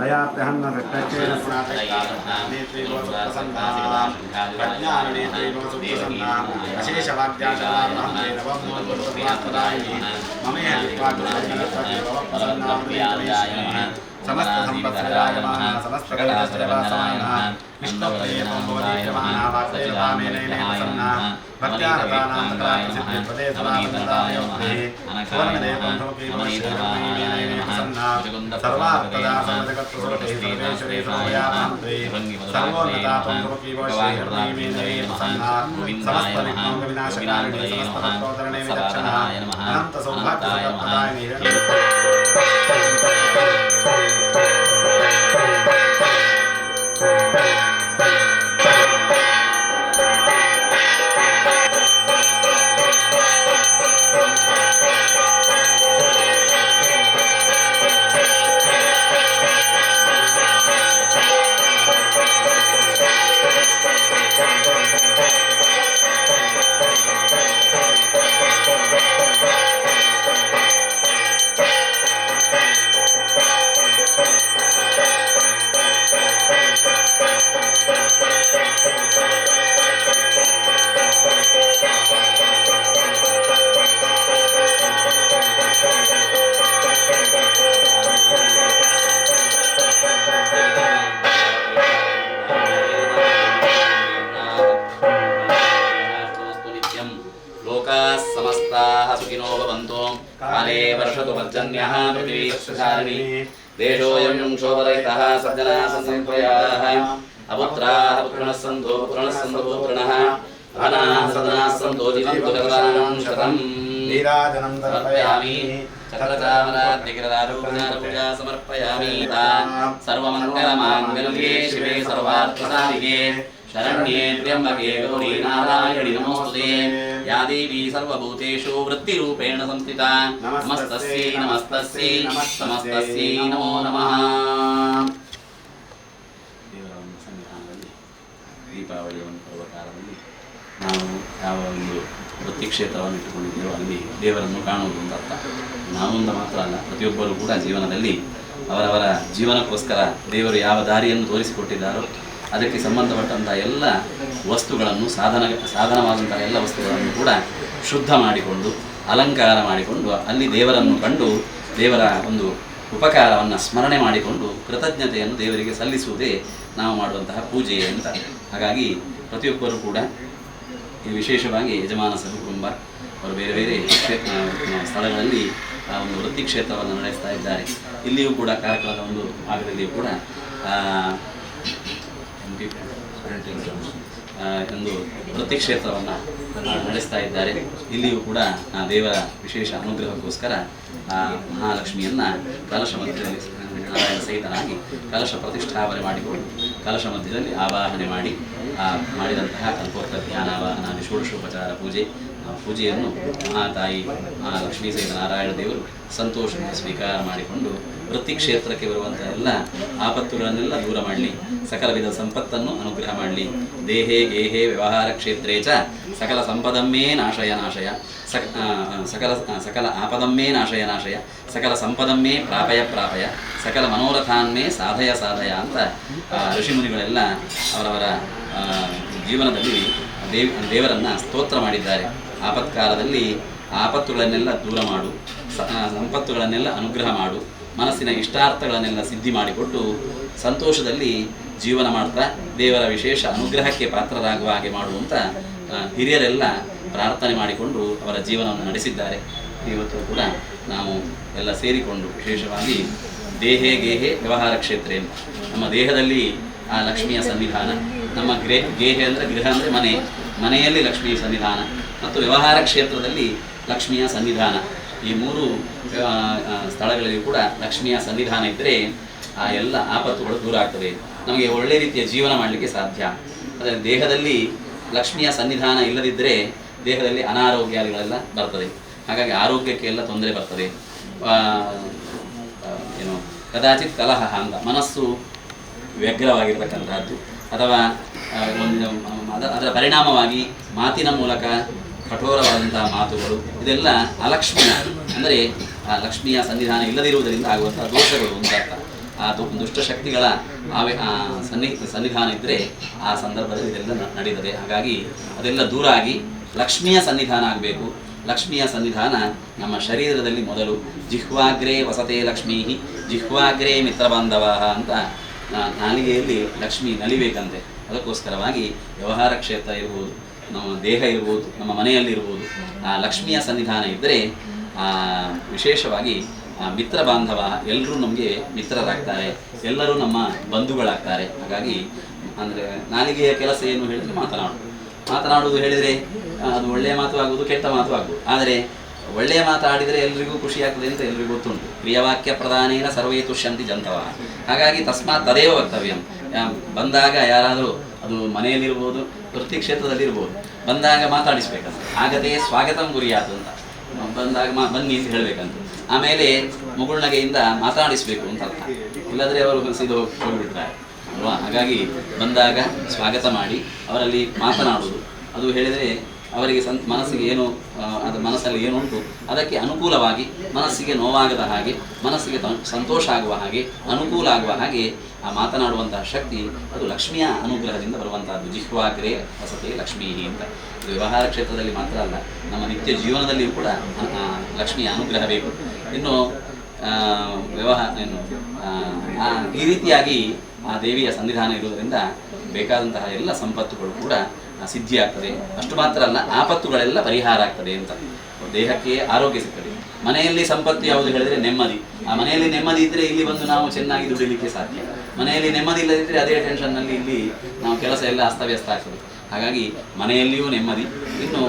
दयाप्यहन्न सत्यक्षेण स्नातकानेत्रीवसुप्रसन्नां प्रज्ञानेत्रीवसुप्रसन्नाम् अशेषवाक्याचरामहं नवमूलपुरुषोत्तमात्मदायिनी ममेह विद्वाग्रसन्नां समस्त संपत्सरायमानः समस्तकलश्रेवासमानः विष्णुप्रियं भवतीयमानः वाक्येवामेनैः प्रसन्नः भक्त्यारतानां तत्रासिद्धिपदे समापदायोः सुवर्णदेवं समकीर्णेनैः प्रसन्नः सर्वार्थदा सर्वजगत्सुरते सर्वेश्वरे सर्वयामन्त्रे सर्वोन्नतात्वं समकीर्णेनैः प्रसन्नः समस्तविघ्नं विनाशकारिणे समस्तभक्तोद्धरणे विचक्षणः अनन्तसौभाग्यसम्पदायिने काले वर्षतु पर्जन्यः पृथिवीशालिनी देशोऽयं शोभरहितः सज्जनाः संप्रयाः अपुत्राः पुत्रिणः सन्तो पुत्रिणः धनाः सदनाः सन्तो जीवन्तु शतम् नीराजनं समर्पयामि चक्रचामराद्यगिरराजपूजा समर्पयामि सर्वमङ्गलमाङ्गल्ये शिवे सर्वार्थसाधिके शरण्ये त्र्यम्बके गौरी नारायणि नमोस्तुते या देवी सर्वभूतेषु वृत्तिरूपेण संस्थिता नमस्तस्यै नमो नमः। ದೇವರ ಒಂದು ಸನ್ನಿಧಾನದಲ್ಲಿ ದೀಪಾವಳಿಯ ಒಂದು ಪರ್ವಕಾಲದಲ್ಲಿ ನಾವು ಯಾವ ಒಂದು ವೃತ್ತಿ ಕ್ಷೇತ್ರವನ್ನು ಇಟ್ಟುಕೊಂಡಿದ್ದೇವೋ ಅಲ್ಲಿ ದೇವರನ್ನು ಕಾಣುವುದು ಅಂತ ಅರ್ಥ. ನಾವೊಂದು ಮಾತ್ರ ಅಲ್ಲ, ಪ್ರತಿಯೊಬ್ಬರೂ ಕೂಡ ಜೀವನದಲ್ಲಿ ಅವರವರ ಜೀವನಕ್ಕೋಸ್ಕರ ದೇವರು ಯಾವ ದಾರಿಯನ್ನು ತೋರಿಸಿಕೊಟ್ಟಿದ್ದಾರೋ ಅದಕ್ಕೆ ಸಂಬಂಧಪಟ್ಟಂಥ ಎಲ್ಲ ವಸ್ತುಗಳನ್ನು ಸಾಧನವಾದಂಥ ಎಲ್ಲ ವಸ್ತುಗಳನ್ನು ಕೂಡ ಶುದ್ಧ ಮಾಡಿಕೊಂಡು ಅಲಂಕಾರ ಮಾಡಿಕೊಂಡು ಅಲ್ಲಿ ದೇವರನ್ನು ಕಂಡು ದೇವರ ಒಂದು ಉಪಕಾರವನ್ನು ಸ್ಮರಣೆ ಮಾಡಿಕೊಂಡು ಕೃತಜ್ಞತೆಯನ್ನು ದೇವರಿಗೆ ಸಲ್ಲಿಸುವುದೇ ನಾವು ಮಾಡುವಂತಹ ಪೂಜೆ ಅಂತ. ಹಾಗಾಗಿ ಪ್ರತಿಯೊಬ್ಬರೂ ಕೂಡ ಈ ವಿಶೇಷವಾಗಿ ಯಜಮಾನ ಸಹಕುಟುಂಬ ಅವರು ಬೇರೆ ಬೇರೆ ಸ್ಥಳಗಳಲ್ಲಿ ಆ ಒಂದು ವೃತ್ತಿ ಕ್ಷೇತ್ರವನ್ನು ನಡೆಸ್ತಾ ಇದ್ದಾರೆ. ಇಲ್ಲಿಯೂ ಕೂಡ ಕಾರ್ಯಕ್ರಮದ ಒಂದು ಭಾಗದಲ್ಲಿಯೂ ಕೂಡ ಒಂದು ವೃತ್ತಿ ಕ್ಷೇತ್ರವನ್ನು ನಡೆಸ್ತಾ ಇದ್ದಾರೆ. ಇಲ್ಲಿಯೂ ಕೂಡ ದೇವರ ವಿಶೇಷ ಅನುಗ್ರಹಕ್ಕೋಸ್ಕರ ಮಹಾಲಕ್ಷ್ಮಿಯನ್ನು ಕಲಶ ಮಧ್ಯದಲ್ಲಿ ನಾರಾಯಣ ಸಹಿತನಾಗಿ ಕಲಶ ಪ್ರತಿಷ್ಠಾಪನೆ ಮಾಡಿಕೊಂಡು ಕಲಶ ಮಧ್ಯದಲ್ಲಿ ಆವಾಹನೆ ಮಾಡಿ ಮಾಡಿದಂತಹ ಕಲ್ಪೋಕ್ತ ಧ್ಯಾನಾವಾಹನ ಷೋಡಶೋಪಚಾರ ಪೂಜೆಯನ್ನು ಮಹಾತಾಯಿ ಮಹಾಲಕ್ಷ್ಮೀ ಸಹಿತ ನಾರಾಯಣ ದೇವರು ಸಂತೋಷದಿಂದ ಸ್ವೀಕಾರ ಮಾಡಿಕೊಂಡು ವೃತ್ತಿ ಕ್ಷೇತ್ರಕ್ಕೆ ಬರುವಂಥ ಎಲ್ಲ ಆಪತ್ತುಗಳನ್ನೆಲ್ಲ ದೂರ ಮಾಡಲಿ, ಸಕಲ ವಿಧ ಸಂಪತ್ತನ್ನು ಅನುಗ್ರಹ ಮಾಡಲಿ. ದೇಹೇ ಗೇಹೇ ವ್ಯವಹಾರ ಕ್ಷೇತ್ರೇ ಚ ಸಕಲ ಸಂಪದಮ್ಮೇ ನಾಶಯ ಸಕಲ ಆಪದಮ್ಮೇ ನಾಶಯ ಸಕಲ ಸಂಪದಮ್ಮೇ ಪ್ರಾಪಯ ಸಕಲ ಮನೋರಥಾನ್ಮೇ ಸಾಧಯ ಅಂತ ಋಷಿಮುನಿಗಳೆಲ್ಲ ಅವರವರ ಜೀವನದಲ್ಲಿ ದೇವರನ್ನು ಸ್ತೋತ್ರ ಮಾಡಿದ್ದಾರೆ. ಆಪತ್ಕಾಲದಲ್ಲಿ ಆಪತ್ತುಗಳನ್ನೆಲ್ಲ ದೂರ ಮಾಡು, ಸಂಪತ್ತುಗಳನ್ನೆಲ್ಲ ಅನುಗ್ರಹ ಮಾಡು, ಮನಸ್ಸಿನ ಇಷ್ಟಾರ್ಥಗಳನ್ನೆಲ್ಲ ಸಿದ್ಧಿ ಮಾಡಿಕೊಟ್ಟು ಸಂತೋಷದಲ್ಲಿ ಜೀವನ ಮಾಡ್ತಾ ದೇವರ ವಿಶೇಷ ಅನುಗ್ರಹಕ್ಕೆ ಪಾತ್ರರಾಗುವ ಹಾಗೆ ಮಾಡುವಂಥ ಹಿರಿಯರೆಲ್ಲ ಪ್ರಾರ್ಥನೆ ಮಾಡಿಕೊಂಡು ಅವರ ಜೀವನವನ್ನು ನಡೆಸಿದ್ದಾರೆ. ಇವತ್ತು ಕೂಡ ನಾವು ಎಲ್ಲ ಸೇರಿಕೊಂಡು ವಿಶೇಷವಾಗಿ ದೇಹೇ ಗೇಹೆ ವ್ಯವಹಾರ ಕ್ಷೇತ್ರ ಅಂತ ನಮ್ಮ ದೇಹದಲ್ಲಿ ಆ ಲಕ್ಷ್ಮಿಯ ಸನ್ನಿಧಾನ, ನಮ್ಮ ಗೇಹೆ ಅಂದರೆ ಗೃಹ ಅಂದರೆ ಮನೆಯಲ್ಲಿ ಲಕ್ಷ್ಮಿಯ ಸನ್ನಿಧಾನ ಮತ್ತು ವ್ಯವಹಾರ ಕ್ಷೇತ್ರದಲ್ಲಿ ಲಕ್ಷ್ಮಿಯ ಸನ್ನಿಧಾನ, ಈ ಮೂರು ಸ್ಥಳಗಳಲ್ಲಿ ಕೂಡ ಲಕ್ಷ್ಮಿಯ ಸನ್ನಿಧಾನ ಇದ್ದರೆ ಆ ಎಲ್ಲ ಆಪತ್ತುಗಳು ದೂರ ಆಗ್ತವೆ, ನಮಗೆ ಒಳ್ಳೆಯ ರೀತಿಯ ಜೀವನ ಮಾಡಲಿಕ್ಕೆ ಸಾಧ್ಯ. ಆದರೆ ದೇಹದಲ್ಲಿ ಲಕ್ಷ್ಮಿಯ ಸನ್ನಿಧಾನ ಇಲ್ಲದಿದ್ದರೆ ದೇಹದಲ್ಲಿ ಅನಾರೋಗ್ಯಗಳೆಲ್ಲ ಬರ್ತದೆ. ಹಾಗಾಗಿ ಆರೋಗ್ಯಕ್ಕೆ ಎಲ್ಲ ತೊಂದರೆ ಬರ್ತದೆ. ಕದಾಚಿತ್ ಕಲಹ ಅಂತ ಮನಸ್ಸು ವ್ಯಗ್ರವಾಗಿರ್ತಕ್ಕಂಥದ್ದು ಅಥವಾ ಅದರ ಪರಿಣಾಮವಾಗಿ ಮಾತಿನ ಮೂಲಕ ಕಠೋರವಾದಂತಹ ಮಾತುಗಳು ಇದೆಲ್ಲ ಅಲಕ್ಷ್ಮಿಯ ಅಂದರೆ ಆ ಲಕ್ಷ್ಮಿಯ ಸನ್ನಿಧಾನ ಇಲ್ಲದಿರುವುದರಿಂದ ಆಗುವಂತಹ ದೋಷಗಳು ಅಂತ ಅರ್ಥ. ಆ ದುಷ್ಟಶಕ್ತಿಗಳ ಸನ್ನಿಧಾನ ಇದ್ದರೆ ಆ ಸಂದರ್ಭದಲ್ಲಿ ಇದೆಲ್ಲ ನಡೀತದೆ. ಹಾಗಾಗಿ ಅದೆಲ್ಲ ದೂರ ಆಗಿ ಲಕ್ಷ್ಮಿಯ ಸನ್ನಿಧಾನ ಆಗಬೇಕು. ಲಕ್ಷ್ಮಿಯ ಸನ್ನಿಧಾನ ನಮ್ಮ ಶರೀರದಲ್ಲಿ ಮೊದಲು. ಜಿಹ್ವಾಗ್ರೇ ವಸತೆ ಲಕ್ಷ್ಮೀ ಜಿಹ್ವಾಗ್ರೇ ಮಿತ್ರಬಾಂಧವ ಅಂತ ನಾಲಿಗೆಯಲ್ಲಿ ಲಕ್ಷ್ಮಿ ನಲಿಬೇಕಂತೆ. ಅದಕ್ಕೋಸ್ಕರವಾಗಿ ವ್ಯವಹಾರ ಕ್ಷೇತ್ರ ಇರ್ಬೋದು, ನಮ್ಮ ದೇಹ ಇರ್ಬೋದು, ನಮ್ಮ ಮನೆಯಲ್ಲಿರ್ಬೋದು, ಆ ಲಕ್ಷ್ಮಿಯ ಸನ್ನಿಧಾನ ಇದ್ದರೆ ವಿಶೇಷವಾಗಿ ಮಿತ್ರ ಬಾಂಧವ ಎಲ್ಲರೂ ನಮಗೆ ಮಿತ್ರರಾಗ್ತಾರೆ, ಎಲ್ಲರೂ ನಮ್ಮ ಬಂಧುಗಳಾಗ್ತಾರೆ. ಹಾಗಾಗಿ ಅಂದರೆ ನಾಲಿಗೆಯ ಕೆಲಸ ಏನು ಹೇಳಿದರೆ ಮಾತನಾಡುವುದು ಹೇಳಿದರೆ ಅದು ಒಳ್ಳೆಯ ಮಾತು ಆಗುವುದು, ಕೆಟ್ಟ ಮಾತು ಆಗುವುದು. ಆದರೆ ಒಳ್ಳೆಯ ಮಾತಾಡಿದರೆ ಎಲ್ರಿಗೂ ಖುಷಿ ಆಗ್ತದೆ ಅಂತ ಎಲ್ರಿಗೂ ಗೊತ್ತುಂಟು. ಪ್ರಿಯವಾಕ್ಯ ಪ್ರಧಾನೇನ ಸರ್ವೇ ತುಷ್ಯಂತಿ ಜಂತವ. ಹಾಗಾಗಿ ತಸ್ಮಾತ್ ತದೇವ ವಕ್ತವ್ಯಂ. ಬಂದಾಗ ಯಾರಾದರೂ ಅದು ಮನೆಯಲ್ಲಿರ್ಬೋದು, ವೃತ್ತಿ ಕ್ಷೇತ್ರದಲ್ಲಿರ್ಬೋದು, ಬಂದಾಗ ಮಾತಾಡಿಸ್ಬೇಕಂತ. ಆಗದೇ ಸ್ವಾಗತಂ ಗುರಿಯಾತು ಅಂತ, ಬಂದಾಗ ಬನ್ನಿ ಅಂತ ಹೇಳಬೇಕಂತ. ಆಮೇಲೆ ಮುಗುಳ್ನಗೆಯಿಂದ ಮಾತಾಡಿಸ್ಬೇಕು ಅಂತ ಅರ್ಥ. ಇಲ್ಲದ್ರೆ ಅವರು ಸೀದಾ ಹೋಗಿಬಿಡ್ತಾರೆ ಅಲ್ವಾ. ಹಾಗಾಗಿ ಬಂದಾಗ ಸ್ವಾಗತ ಮಾಡಿ ಅವರಲ್ಲಿ ಮಾತನಾಡುವುದು. ಅದು ಹೇಳಿದರೆ ಅವರಿಗೆ ಮನಸ್ಸಿಗೆ ಏನು ಅದು ಮನಸ್ಸಲ್ಲಿ ಏನುಂಟು ಅದಕ್ಕೆ ಅನುಕೂಲವಾಗಿ, ಮನಸ್ಸಿಗೆ ನೋವಾಗದ ಹಾಗೆ, ಮನಸ್ಸಿಗೆ ಸಂತೋಷ ಆಗುವ ಹಾಗೆ, ಅನುಕೂಲ ಆಗುವ ಹಾಗೆ ಆ ಮಾತನಾಡುವಂತಹ ಶಕ್ತಿ ಅದು ಲಕ್ಷ್ಮಿಯ ಅನುಗ್ರಹದಿಂದ ಬರುವಂತಹದ್ದು. ಜಿಹ್ವಾಗ್ರೇ ವಸತೆ ಲಕ್ಷ್ಮೀ ಅಂತ. ಇದು ವ್ಯವಹಾರ ಕ್ಷೇತ್ರದಲ್ಲಿ ಮಾತ್ರ ಅಲ್ಲ, ನಮ್ಮ ನಿತ್ಯ ಜೀವನದಲ್ಲಿಯೂ ಕೂಡ ಲಕ್ಷ್ಮಿಯ ಅನುಗ್ರಹ ಬೇಕು. ಇನ್ನು ಈ ರೀತಿಯಾಗಿ ಆ ದೇವಿಯ ಸನ್ನಿಧಾನ ಇರುವುದರಿಂದ ಬೇಕಾದಂತಹ ಎಲ್ಲ ಸಂಪತ್ತುಗಳು ಕೂಡ ಸಿದ್ಧಿಯಾಗ್ತದೆ. ಅಷ್ಟು ಮಾತ್ರ ಅಲ್ಲ, ಆಪತ್ತುಗಳೆಲ್ಲ ಪರಿಹಾರ ಆಗ್ತದೆ ಅಂತ. ದೇಹಕ್ಕೆ ಆರೋಗ್ಯ ಸಿಗ್ತದೆ. ಮನೆಯಲ್ಲಿ ಸಂಪತ್ತು ಯಾವುದು ಹೇಳಿದರೆ ನೆಮ್ಮದಿ. ಆ ಮನೆಯಲ್ಲಿ ನೆಮ್ಮದಿ ಇದ್ದರೆ ಇಲ್ಲಿ ಬಂದು ನಾವು ಚೆನ್ನಾಗಿ ದುಡಿಲಿಕ್ಕೆ ಸಾಧ್ಯ. ಮನೆಯಲ್ಲಿ ನೆಮ್ಮದಿ ಇಲ್ಲದಿದ್ದರೆ ಅದೇ ಟೆನ್ಷನ್ನಲ್ಲಿ ಇಲ್ಲಿ ನಾವು ಕೆಲಸ ಎಲ್ಲ ಅಸ್ತವ್ಯಸ್ತ ಆಗ್ತದೆ. ಹಾಗಾಗಿ ಮನೆಯಲ್ಲಿಯೂ ನೆಮ್ಮದಿ, ಇನ್ನು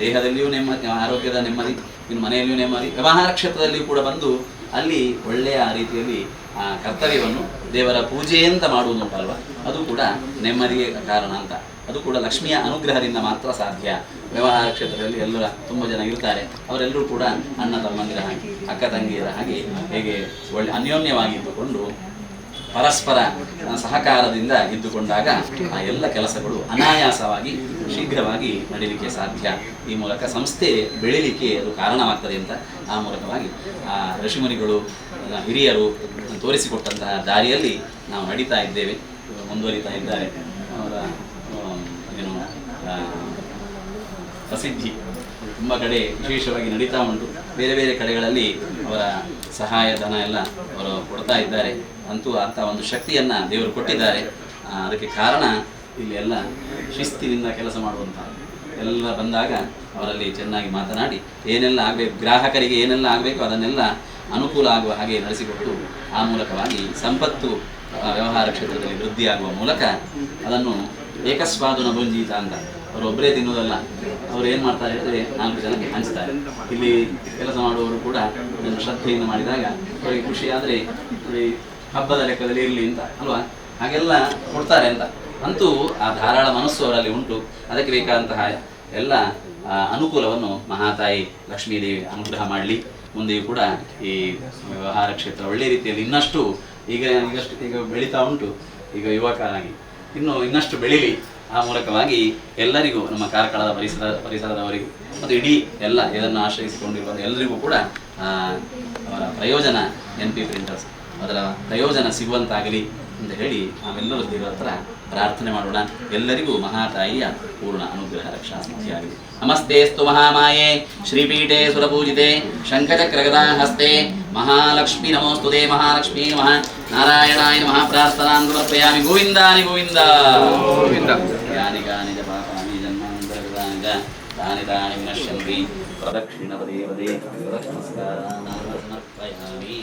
ದೇಹದಲ್ಲಿಯೂ ನೆಮ್ಮದಿ, ಆರೋಗ್ಯದ ನೆಮ್ಮದಿ, ಇನ್ನು ಮನೆಯಲ್ಲಿಯೂ ನೆಮ್ಮದಿ, ವ್ಯವಹಾರ ಕ್ಷೇತ್ರದಲ್ಲಿಯೂ ಕೂಡ ಬಂದು ಅಲ್ಲಿ ಒಳ್ಳೆಯ ರೀತಿಯಲ್ಲಿ ಕರ್ತವ್ಯವನ್ನು ದೇವರ ಪೂಜೆ ಅಂತ ಮಾಡುವುದುಂಟಲ್ವ, ಅದು ಕೂಡ ನೆಮ್ಮದಿಗೆ ಕಾರಣ ಅಂತ. ಅದು ಕೂಡ ಲಕ್ಷ್ಮಿಯ ಅನುಗ್ರಹದಿಂದ ಮಾತ್ರ ಸಾಧ್ಯ. ವ್ಯವಹಾರ ಕ್ಷೇತ್ರದಲ್ಲಿ ಎಲ್ಲರ ತುಂಬ ಜನ ಇರ್ತಾರೆ, ಅವರೆಲ್ಲರೂ ಕೂಡ ಅಣ್ಣ ತಮ್ಮಂದಿರ ಹಾಗೆ, ಅಕ್ಕ ತಂಗಿಯರ ಹಾಗೆ ಹೇಗೆ ಒಳ್ಳೆ ಅನ್ಯೋನ್ಯವಾಗಿ ಇದ್ದುಕೊಂಡು ಪರಸ್ಪರ ಸಹಕಾರದಿಂದ ಇದ್ದುಕೊಂಡಾಗ ಆ ಎಲ್ಲ ಕೆಲಸಗಳು ಅನಾಯಾಸವಾಗಿ ಶೀಘ್ರವಾಗಿ ನಡೀಲಿಕ್ಕೆ ಸಾಧ್ಯ. ಈ ಮೂಲಕ ಸಂಸ್ಥೆ ಬೆಳೀಲಿಕ್ಕೆ ಅದು ಕಾರಣವಾಗ್ತದೆ ಅಂತ ಆ ಮೂಲಕವಾಗಿ ಆ ಋಷಿಮುನಿಗಳು, ಹಿರಿಯರು ತೋರಿಸಿಕೊಟ್ಟಂತಹ ದಾರಿಯಲ್ಲಿ ನಾವು ನಡೀತಾ ಇದ್ದೇವೆ, ಮುಂದುವರಿತಾ ಇದ್ದಾರೆ. ಅವರ ಏನು ಪ್ರಸಿದ್ಧಿ ತುಂಬ ಕಡೆ ವಿಶೇಷವಾಗಿ ನಡೀತಾ ಉಂಟು. ಬೇರೆ ಬೇರೆ ಕಡೆಗಳಲ್ಲಿ ಅವರ ಸಹಾಯಧನ ಎಲ್ಲ ಅವರು ಕೊಡ್ತಾ ಇದ್ದಾರೆ. ಅಂತೂ ಅಂಥ ಒಂದು ಶಕ್ತಿಯನ್ನು ದೇವರು ಕೊಟ್ಟಿದ್ದಾರೆ. ಅದಕ್ಕೆ ಕಾರಣ ಇಲ್ಲಿ ಎಲ್ಲ ಶಿಸ್ತಿನಿಂದ ಕೆಲಸ ಮಾಡುವಂಥ ಎಲ್ಲ ಬಂದಾಗ ಅವರಲ್ಲಿ ಚೆನ್ನಾಗಿ ಮಾತನಾಡಿ ಏನೆಲ್ಲ ಆಗಬೇಕು, ಗ್ರಾಹಕರಿಗೆ ಏನೆಲ್ಲ ಆಗಬೇಕು ಅದನ್ನೆಲ್ಲ ಅನುಕೂಲ ಆಗುವ ಹಾಗೆ ನಡೆಸಿಕೊಟ್ಟು ಆ ಮೂಲಕವಾಗಿ ಸಂಪತ್ತು ವ್ಯವಹಾರ ಕ್ಷೇತ್ರದಲ್ಲಿ ವೃದ್ಧಿಯಾಗುವ ಮೂಲಕ ಅದನ್ನು ಏಕಸ್ವಾದುನ ಭುಂಜೀತ ಅಂತ ಅವರೊಬ್ಬರೇ ತಿನ್ನುವುದಲ್ಲ, ಅವರು ಏನು ಮಾಡ್ತಾರೆ ಹೇಳಿದ್ರೆ 4 ಜನಕ್ಕೆ ಹಂಚ್ತಾರೆ. ಇಲ್ಲಿ ಕೆಲಸ ಮಾಡುವವರು ಕೂಡ ಅದನ್ನು ಶ್ರದ್ಧೆಯಿಂದ ಮಾಡಿದಾಗ ಅವರಿಗೆ ಖುಷಿ. ಆದರೆ ಹಬ್ಬದ ಲೆಕ್ಕದಲ್ಲಿ ಇರಲಿ ಅಂತ ಅಲ್ವಾ, ಹಾಗೆಲ್ಲ ಕೊಡ್ತಾರೆ ಅಂತ. ಅಂತೂ ಆ ಧಾರಾಳ ಮನಸ್ಸು ಅವರಲ್ಲಿ ಉಂಟು. ಅದಕ್ಕೆ ಬೇಕಾದಂತಹ ಎಲ್ಲ ಅನುಕೂಲವನ್ನು ಮಹಾತಾಯಿ ಲಕ್ಷ್ಮೀದೇವಿ ಅನುಗ್ರಹ ಮಾಡಲಿ. ಮುಂದೆಯೂ ಕೂಡ ಈ ವ್ಯವಹಾರ ಕ್ಷೇತ್ರ ಒಳ್ಳೆಯ ರೀತಿಯಲ್ಲಿ ಇನ್ನಷ್ಟು ಈಗ ಬೆಳೀತಾ ಉಂಟು. ಈಗ ಯುವಕರಾಗಿ ಇನ್ನಷ್ಟು ಬೆಳೀಲಿ. ಆ ಮೂಲಕವಾಗಿ ಎಲ್ಲರಿಗೂ, ನಮ್ಮ ಕಾರ್ಕಳದ ಪರಿಸರದವರಿಗೂ ಮತ್ತು ಇಡೀ ಎಲ್ಲ ಇದನ್ನು ಆಶ್ರಯಿಸಿಕೊಂಡಿರುವ ಎಲ್ಲರಿಗೂ ಕೂಡ ಅವರ ಪ್ರಯೋಜನ NP ಪ್ರಿಂಟರ್ಸ್ ಅದರ ಪ್ರಯೋಜನ ಸಿಗುವಂತಾಗಲಿ ಅಂತ ಹೇಳಿ ನಾವೆಲ್ಲರೂ ದೇವರ ಹತ್ರ ಪ್ರಾರ್ಥನೆ ಮಾಡೋಣ. ಎಲ್ಲರಿಗೂ ಮಹಾತಾಯಿಯ ಪೂರ್ಣ ಅನುಗ್ರಹ ರಕ್ಷಾ ಸಿದ್ಧಿಯಾಗಲಿ. ನಮಸ್ತೆಸ್ತು ಮಹಾಮಾಯೆ ಶ್ರೀಪೀಠೆ ಸುರಪೂಜಿತೆ ಶಂಖಚಕ್ರಗದಾ ಹಸ್ತೆ ಮಹಾಲಕ್ಷ್ಮೀ ನಮೋಸ್ತುತೆ. ಮಹಾಲಕ್ಷ್ಮೀ ನಮಃ. ನಾರಾಯಣಾಯ ನಮಃ. ಪ್ರಾರ್ಥನಾನ್ ಸಮರ್ಪಯಾಮಿ. ಗೋವಿಂದಾನಿ ಗೋವಿಂದ ಗೋವಿಂದ. ಯಾನಿ ಕಾನಿ ಚ ಪಾಪಾನಿ ಜನ್ಮಾಂತರಕೃತಾನಿ ಚ ತಾನಿ ತಾನಿ ವಿನಶ್ಯಂತಿ. ಪ್ರದಕ್ಷಿಣ ಪದೇ ಪದೇ ನಮಸ್ಕಾರಾನ್ ಸಮರ್ಪಯಾಮಿ.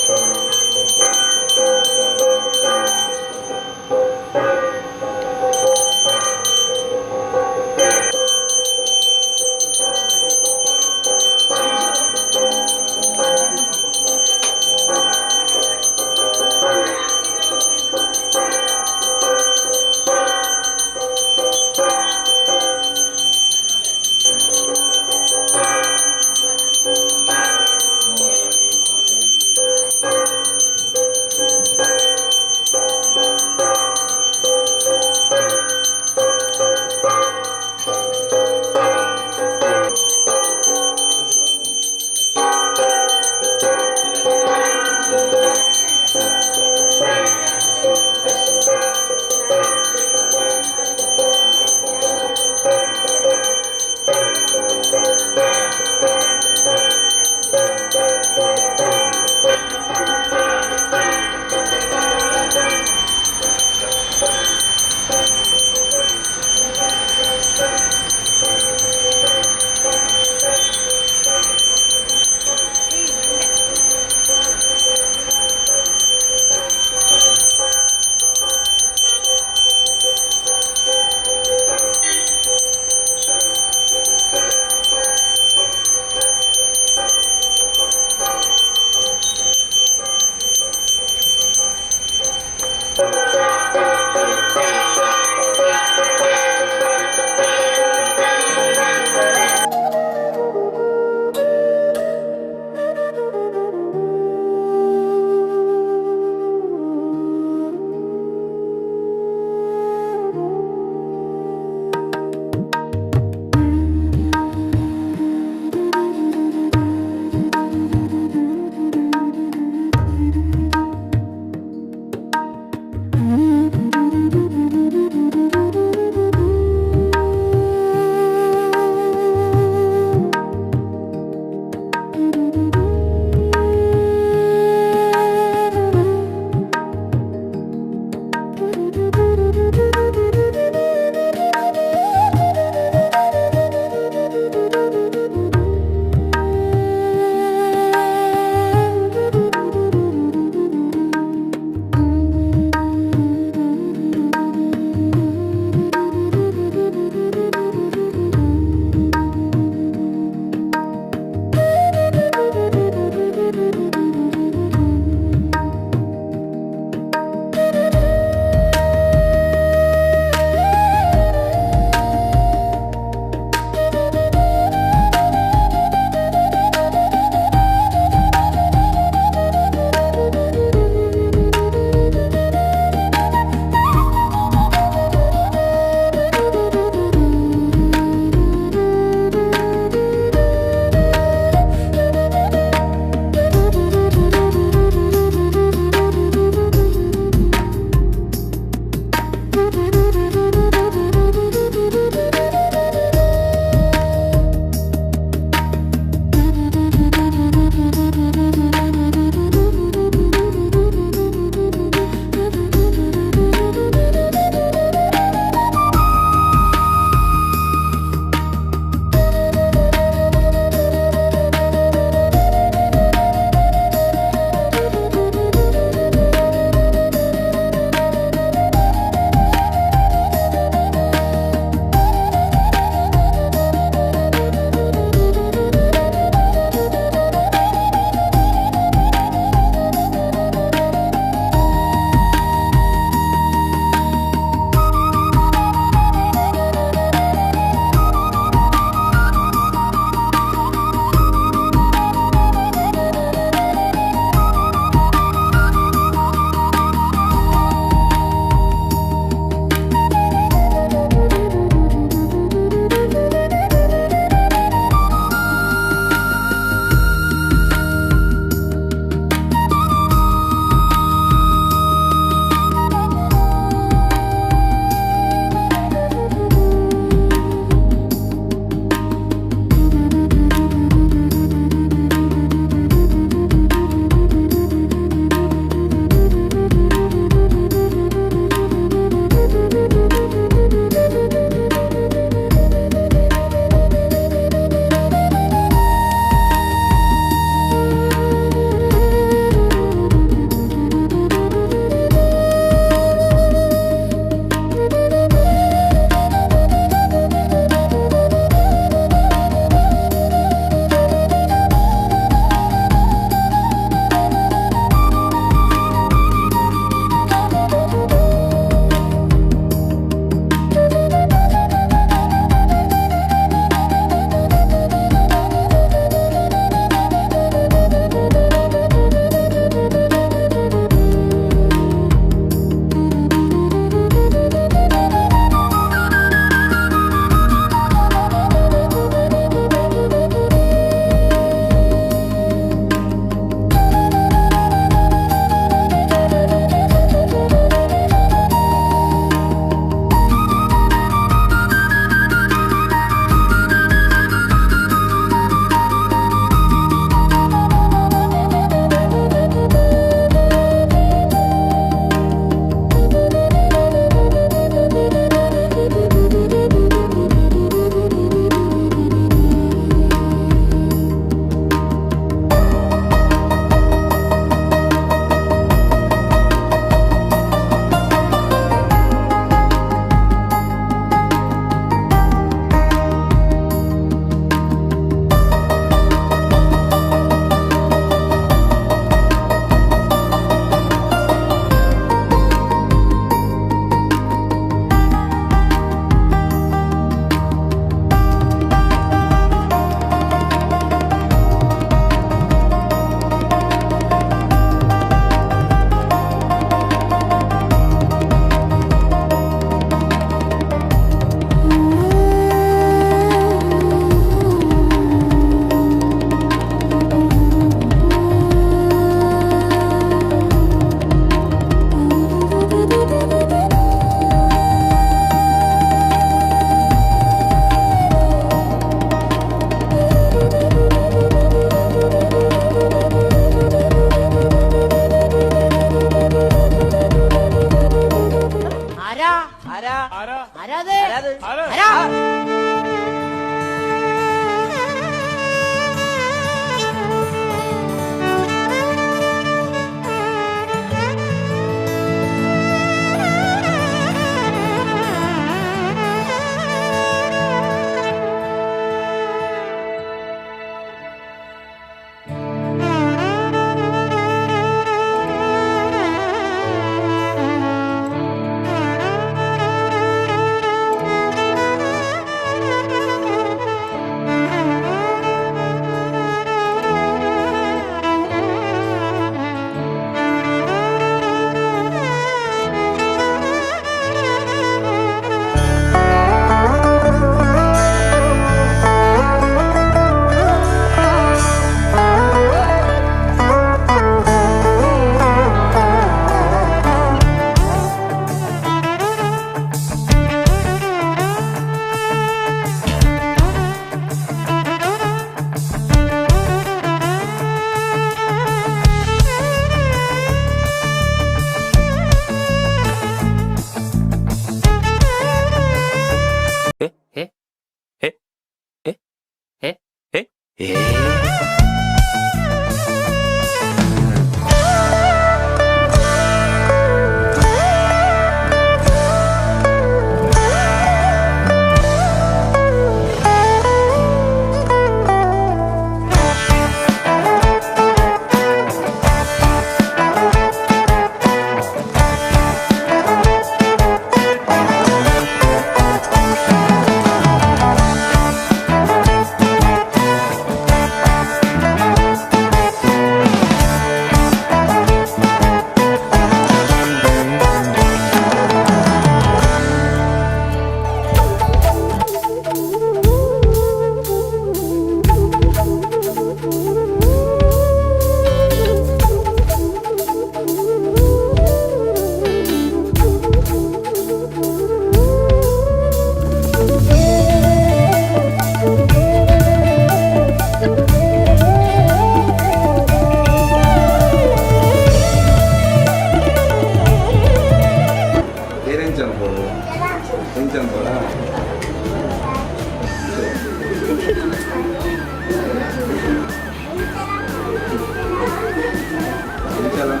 Jalan